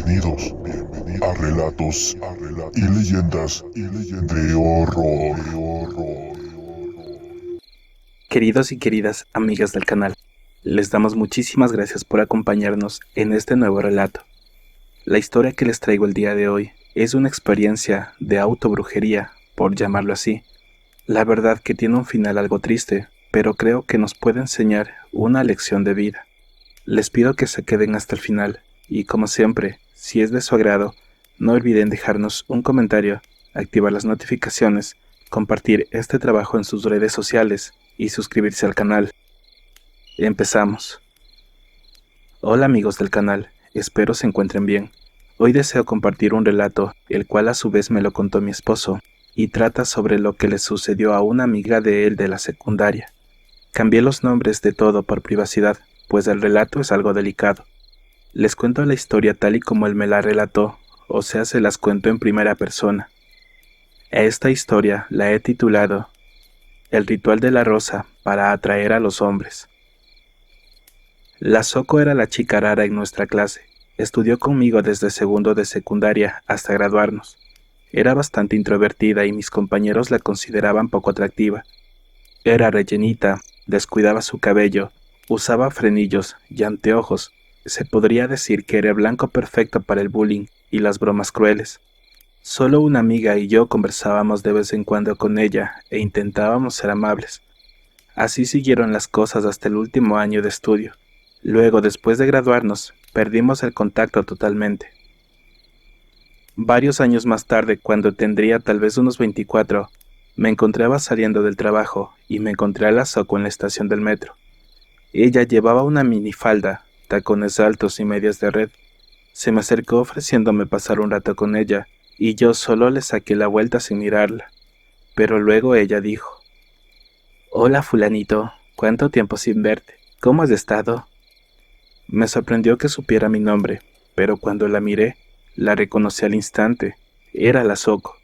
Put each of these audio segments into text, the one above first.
Bienvenidos a relatos y leyendas de horror. Queridos y queridas amigas del canal, les damos muchísimas gracias por acompañarnos en este nuevo relato. La historia que les traigo el día de hoy es una experiencia de autobrujería, por llamarlo así. La verdad que tiene un final algo triste, pero creo que nos puede enseñar una lección de vida. Les pido que se queden hasta el final y, como siempre, si es de su agrado, no olviden dejarnos un comentario, activar las notificaciones, compartir este trabajo en sus redes sociales y suscribirse al canal. Empezamos. Hola amigos del canal, espero se encuentren bien. Hoy deseo compartir un relato, el cual a su vez me lo contó mi esposo, y trata sobre lo que le sucedió a una amiga de él de la secundaria. Cambié los nombres de todo por privacidad, pues el relato es algo delicado. Les cuento la historia tal y como él me la relató, o sea, se las cuento en primera persona. A esta historia la he titulado El ritual de la rosa para atraer a los hombres. La Zoco era la chica rara en nuestra clase. Estudió conmigo desde segundo de secundaria hasta graduarnos. Era bastante introvertida y mis compañeros la consideraban poco atractiva. Era rellenita, descuidaba su cabello, usaba frenillos y anteojos. Se podría decir que era el blanco perfecto para el bullying y las bromas crueles. Solo una amiga y yo conversábamos de vez en cuando con ella e intentábamos ser amables. Así siguieron las cosas hasta el último año de estudio. Luego, después de graduarnos, perdimos el contacto totalmente. Varios años más tarde, cuando tendría tal vez unos 24, me encontraba saliendo del trabajo y me encontré a la Zoco en la estación del metro. Ella llevaba una minifalda, tacones altos y medias de red. Se me acercó ofreciéndome pasar un rato con ella, y yo solo le saqué la vuelta sin mirarla. Pero luego ella dijo: «Hola fulanito, ¿cuánto tiempo sin verte? ¿Cómo has estado?» Me sorprendió que supiera mi nombre, pero cuando la miré, la reconocí al instante. Era la Zoco.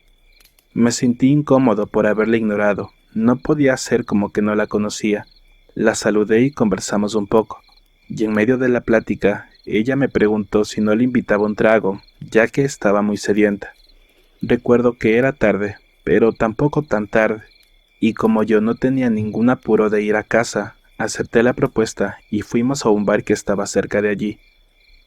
Me sentí incómodo por haberla ignorado. No podía hacer como que no la conocía. La saludé y conversamos un poco. Y en medio de la plática, ella me preguntó si no le invitaba un trago, ya que estaba muy sedienta. Recuerdo que era tarde, pero tampoco tan tarde, y como yo no tenía ningún apuro de ir a casa, acepté la propuesta y fuimos a un bar que estaba cerca de allí.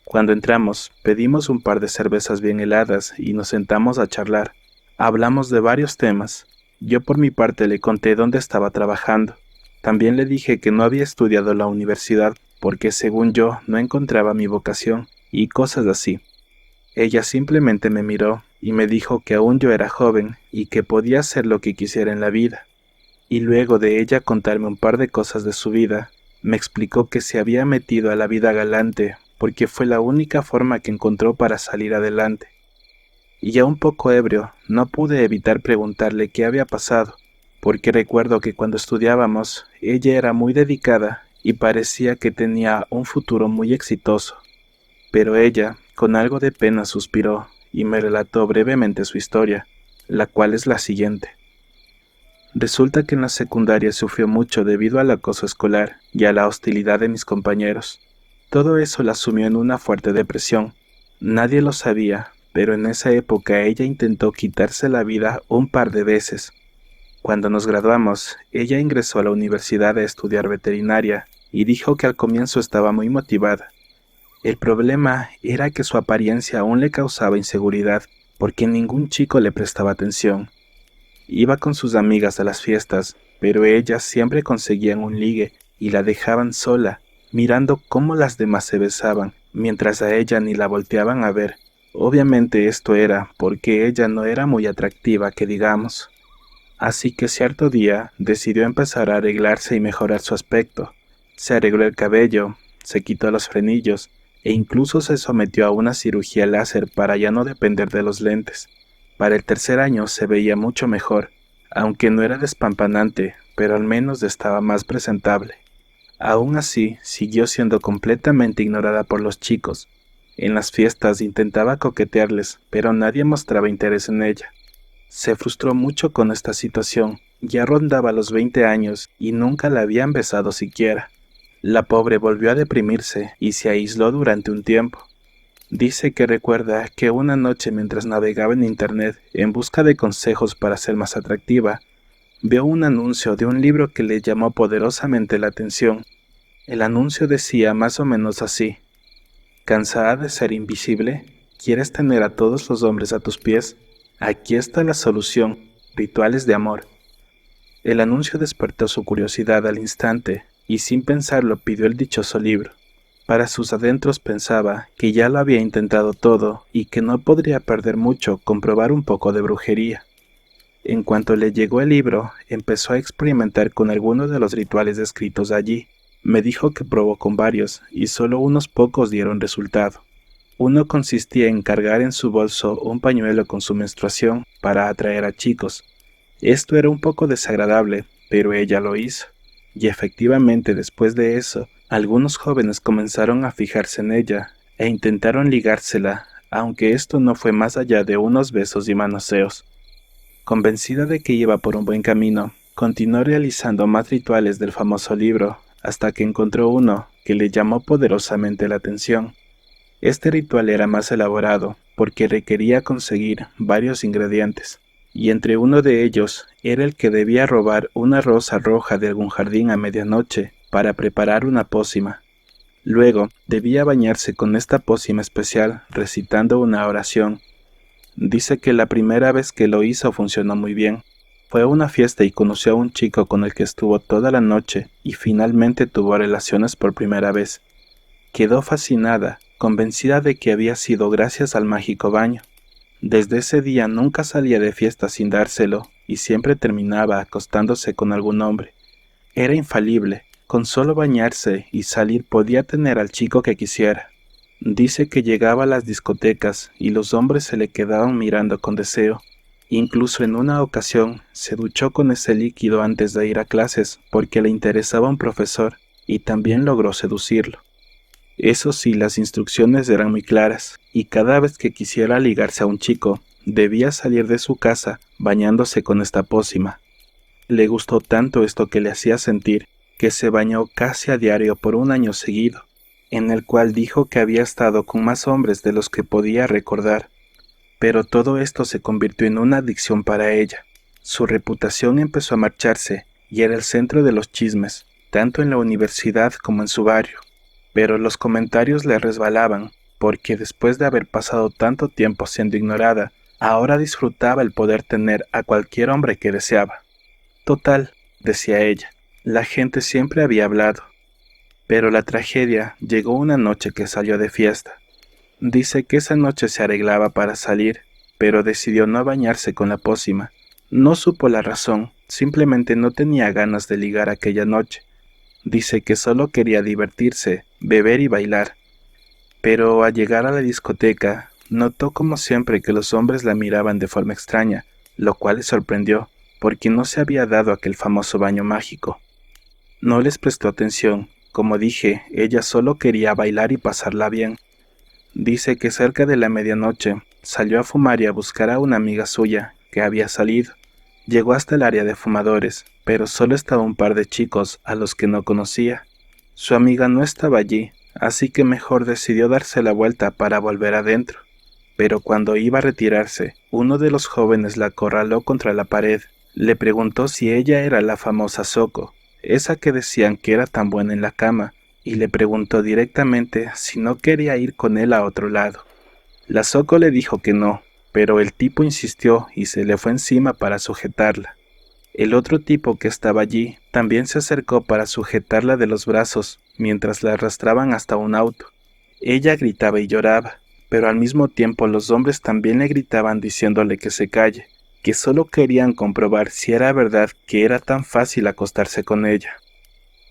Cuando entramos, pedimos un par de cervezas bien heladas y nos sentamos a charlar. Hablamos de varios temas. Yo por mi parte le conté dónde estaba trabajando. También le dije que no había estudiado en la universidad porque según yo no encontraba mi vocación y cosas así. Ella simplemente me miró y me dijo que aún yo era joven y que podía hacer lo que quisiera en la vida. Y luego de ella contarme un par de cosas de su vida, me explicó que se había metido a la vida galante porque fue la única forma que encontró para salir adelante. Y ya un poco ebrio, no pude evitar preguntarle qué había pasado, porque recuerdo que cuando estudiábamos, ella era muy dedicada y parecía que tenía un futuro muy exitoso. Pero ella, con algo de pena, suspiró y me relató brevemente su historia, la cual es la siguiente. Resulta que en la secundaria sufrió mucho debido al acoso escolar y a la hostilidad de mis compañeros. Todo eso la sumió en una fuerte depresión. Nadie lo sabía, pero en esa época ella intentó quitarse la vida un par de veces. Cuando nos graduamos, ella ingresó a la universidad a estudiar veterinaria y dijo que al comienzo estaba muy motivada. El problema era que su apariencia aún le causaba inseguridad, porque ningún chico le prestaba atención. Iba con sus amigas a las fiestas, pero ellas siempre conseguían un ligue y la dejaban sola, mirando cómo las demás se besaban, mientras a ella ni la volteaban a ver. Obviamente esto era porque ella no era muy atractiva, que digamos. Así que cierto día decidió empezar a arreglarse y mejorar su aspecto. Se arregló el cabello, se quitó los frenillos e incluso se sometió a una cirugía láser para ya no depender de los lentes. Para el tercer año se veía mucho mejor, aunque no era despampanante, pero al menos estaba más presentable. Aún así, siguió siendo completamente ignorada por los chicos. En las fiestas intentaba coquetearles, pero nadie mostraba interés en ella. Se frustró mucho con esta situación. Ya rondaba los 20 años y nunca la habían besado siquiera. La pobre volvió a deprimirse y se aisló durante un tiempo. Dice que recuerda que una noche mientras navegaba en internet en busca de consejos para ser más atractiva, vio un anuncio de un libro que le llamó poderosamente la atención. El anuncio decía más o menos así: ¿cansada de ser invisible? ¿Quieres tener a todos los hombres a tus pies? Aquí está la solución: rituales de amor. El anuncio despertó su curiosidad al instante y sin pensarlo pidió el dichoso libro. Para sus adentros pensaba que ya lo había intentado todo y que no podría perder mucho con probar un poco de brujería. En cuanto le llegó el libro, empezó a experimentar con algunos de los rituales descritos allí. Me dijo que probó con varios y solo unos pocos dieron resultado. Uno consistía en cargar en su bolso un pañuelo con su menstruación para atraer a chicos. Esto era un poco desagradable, pero ella lo hizo. Y efectivamente, después de eso, algunos jóvenes comenzaron a fijarse en ella e intentaron ligársela, aunque esto no fue más allá de unos besos y manoseos. Convencida de que iba por un buen camino, continuó realizando más rituales del famoso libro, hasta que encontró uno que le llamó poderosamente la atención. Este ritual era más elaborado porque requería conseguir varios ingredientes, y entre uno de ellos era el que debía robar una rosa roja de algún jardín a medianoche para preparar una pócima. Luego debía bañarse con esta pócima especial recitando una oración. Dice que la primera vez que lo hizo funcionó muy bien. Fue a una fiesta y conoció a un chico con el que estuvo toda la noche y finalmente tuvo relaciones por primera vez. Quedó fascinada, convencida de que había sido gracias al mágico baño. Desde ese día nunca salía de fiesta sin dárselo y siempre terminaba acostándose con algún hombre. Era infalible, con solo bañarse y salir podía tener al chico que quisiera. Dice que llegaba a las discotecas y los hombres se le quedaban mirando con deseo. Incluso en una ocasión se duchó con ese líquido antes de ir a clases porque le interesaba un profesor y también logró seducirlo. Eso sí, las instrucciones eran muy claras, y cada vez que quisiera ligarse a un chico, debía salir de su casa bañándose con esta pócima. Le gustó tanto esto que le hacía sentir que se bañó casi a diario por un año seguido, en el cual dijo que había estado con más hombres de los que podía recordar. Pero todo esto se convirtió en una adicción para ella. Su reputación empezó a marcharse y era el centro de los chismes, tanto en la universidad como en su barrio. Pero los comentarios le resbalaban, porque después de haber pasado tanto tiempo siendo ignorada, ahora disfrutaba el poder tener a cualquier hombre que deseaba. Total, decía ella, la gente siempre había hablado. Pero la tragedia llegó una noche que salió de fiesta. Dice que esa noche se arreglaba para salir, pero decidió no bañarse con la pócima. No supo la razón, simplemente no tenía ganas de ligar aquella noche. Dice que solo quería divertirse, beber y bailar. Pero al llegar a la discoteca, notó como siempre que los hombres la miraban de forma extraña, lo cual le sorprendió, porque no se había dado aquel famoso baño mágico. No les prestó atención, como dije, ella solo quería bailar y pasarla bien. Dice que cerca de la medianoche salió a fumar y a buscar a una amiga suya que había salido. Llegó hasta el área de fumadores, pero solo estaba un par de chicos a los que no conocía. Su amiga no estaba allí, así que mejor decidió darse la vuelta para volver adentro. Pero cuando iba a retirarse, uno de los jóvenes la acorraló contra la pared. Le preguntó si ella era la famosa Soko, esa que decían que era tan buena en la cama, y le preguntó directamente si no quería ir con él a otro lado. La Soko le dijo que no, pero el tipo insistió y se le fue encima para sujetarla. El otro tipo que estaba allí también se acercó para sujetarla de los brazos mientras la arrastraban hasta un auto. Ella gritaba y lloraba, pero al mismo tiempo los hombres también le gritaban diciéndole que se calle, que solo querían comprobar si era verdad que era tan fácil acostarse con ella.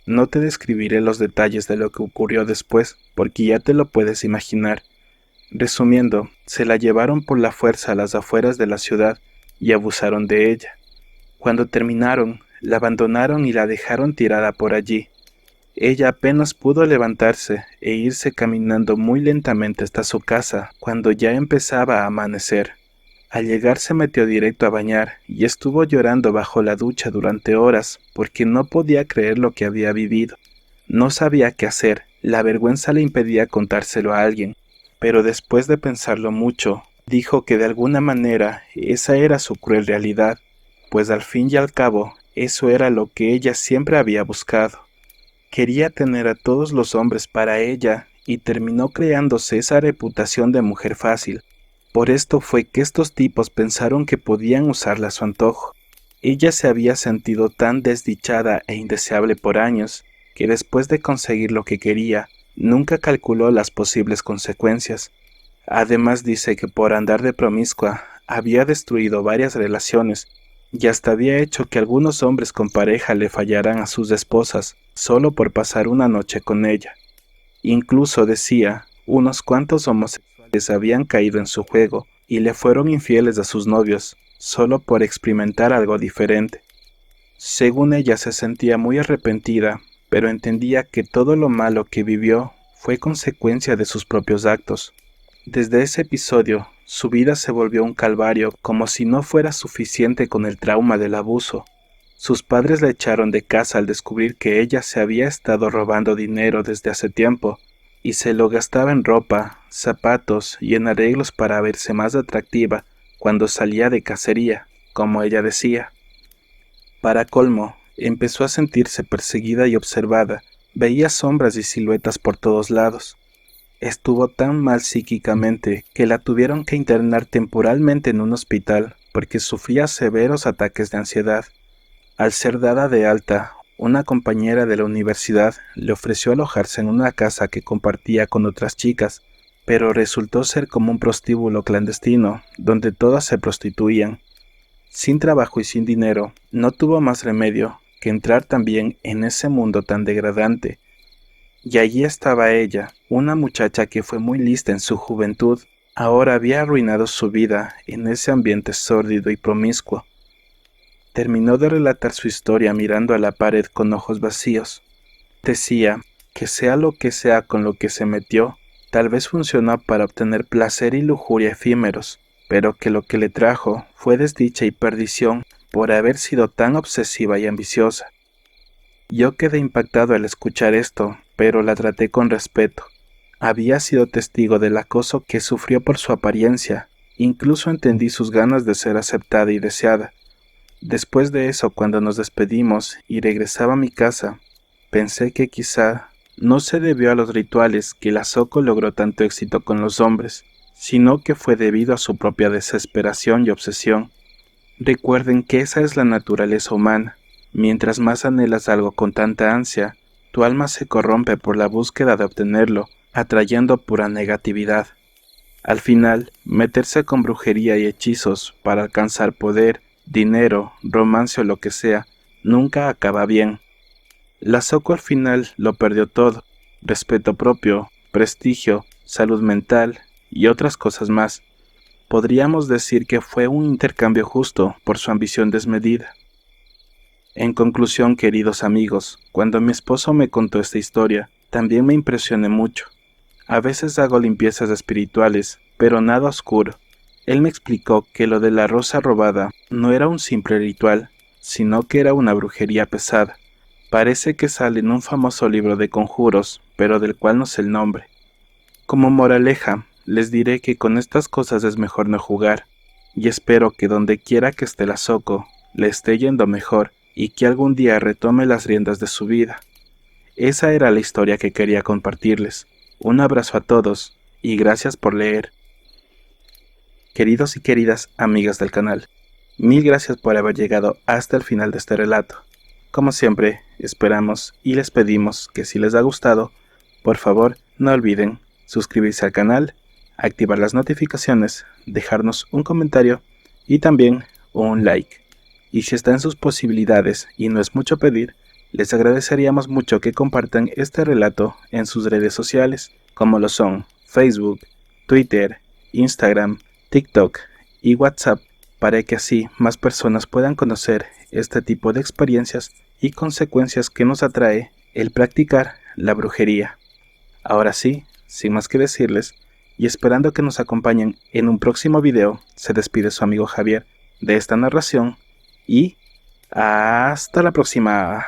No te describiré los detalles de lo que ocurrió después, porque ya te lo puedes imaginar. Resumiendo, se la llevaron por la fuerza a las afueras de la ciudad y abusaron de ella. Cuando terminaron, la abandonaron y la dejaron tirada por allí. Ella apenas pudo levantarse e irse caminando muy lentamente hasta su casa cuando ya empezaba a amanecer. Al llegar se metió directo a bañar y estuvo llorando bajo la ducha durante horas porque no podía creer lo que había vivido. No sabía qué hacer, la vergüenza le impedía contárselo a alguien. pero después de pensarlo mucho, dijo que de alguna manera esa era su cruel realidad, pues al fin y al cabo eso era lo que ella siempre había buscado. Quería tener a todos los hombres para ella y terminó creándose esa reputación de mujer fácil. Por esto fue que estos tipos pensaron que podían usarla a su antojo. Ella se había sentido tan desdichada e indeseable por años que después de conseguir lo que quería, nunca calculó las posibles consecuencias. Además dice que por andar de promiscua había destruido varias relaciones y hasta había hecho que algunos hombres con pareja le fallaran a sus esposas solo por pasar una noche con ella. Incluso decía, unos cuantos homosexuales habían caído en su juego y le fueron infieles a sus novios solo por experimentar algo diferente. Según ella se sentía muy arrepentida, pero entendía que todo lo malo que vivió fue consecuencia de sus propios actos. Desde ese episodio, su vida se volvió un calvario, como si no fuera suficiente con el trauma del abuso. Sus padres la echaron de casa al descubrir que ella se había estado robando dinero desde hace tiempo, y se lo gastaba en ropa, zapatos y en arreglos para verse más atractiva cuando salía de cacería, como ella decía. Para colmo, empezó a sentirse perseguida y observada, veía sombras y siluetas por todos lados. Estuvo tan mal psíquicamente que la tuvieron que internar temporalmente en un hospital porque sufría severos ataques de ansiedad. Al ser dada de alta, una compañera de la universidad le ofreció alojarse en una casa que compartía con otras chicas, pero resultó ser como un prostíbulo clandestino, donde todas se prostituían. Sin trabajo y sin dinero, no tuvo más remedio que entrar también en ese mundo tan degradante. Y allí estaba ella, una muchacha que fue muy lista en su juventud, ahora había arruinado su vida en ese ambiente sórdido y promiscuo. Terminó de relatar su historia mirando a la pared con ojos vacíos. Decía que sea lo que sea con lo que se metió, tal vez funcionó para obtener placer y lujuria efímeros, pero que lo que le trajo fue desdicha y perdición por haber sido tan obsesiva y ambiciosa. Yo quedé impactado al escuchar esto, pero la traté con respeto. Había sido testigo del acoso que sufrió por su apariencia, incluso entendí sus ganas de ser aceptada y deseada. Después de eso, cuando nos despedimos y regresaba a mi casa, pensé que quizá no se debió a los rituales que la Soko logró tanto éxito con los hombres, sino que fue debido a su propia desesperación y obsesión. Recuerden que esa es la naturaleza humana. Mientras más anhelas algo con tanta ansia, tu alma se corrompe por la búsqueda de obtenerlo, atrayendo pura negatividad. Al final, meterse con brujería y hechizos para alcanzar poder, dinero, romance o lo que sea, nunca acaba bien. La Soko al final lo perdió todo: respeto propio, prestigio, salud mental y otras cosas más. Podríamos decir que fue un intercambio justo por su ambición desmedida. En conclusión, queridos amigos, cuando mi esposo me contó esta historia, también me impresioné mucho. A veces hago limpiezas espirituales, pero nada oscuro. Él me explicó que lo de la rosa robada no era un simple ritual, sino que era una brujería pesada. Parece que sale en un famoso libro de conjuros, pero del cual no sé el nombre. Como moraleja, les diré que con estas cosas es mejor no jugar, y espero que donde quiera que esté la Soko, le esté yendo mejor y que algún día retome las riendas de su vida. Esa era la historia que quería compartirles. Un abrazo a todos y gracias por leer. Queridos y queridas amigas del canal, mil gracias por haber llegado hasta el final de este relato. Como siempre, esperamos y les pedimos que si les ha gustado, por favor no olviden suscribirse al canal, activar las notificaciones, dejarnos un comentario y también un like. Y si está en sus posibilidades y no es mucho pedir, les agradeceríamos mucho que compartan este relato en sus redes sociales, como lo son Facebook, Twitter, Instagram, TikTok y WhatsApp, para que así más personas puedan conocer este tipo de experiencias y consecuencias que nos atrae el practicar la brujería. Ahora sí, sin más que decirles, y esperando que nos acompañen en un próximo video, se despide su amigo Javier de esta narración y hasta la próxima.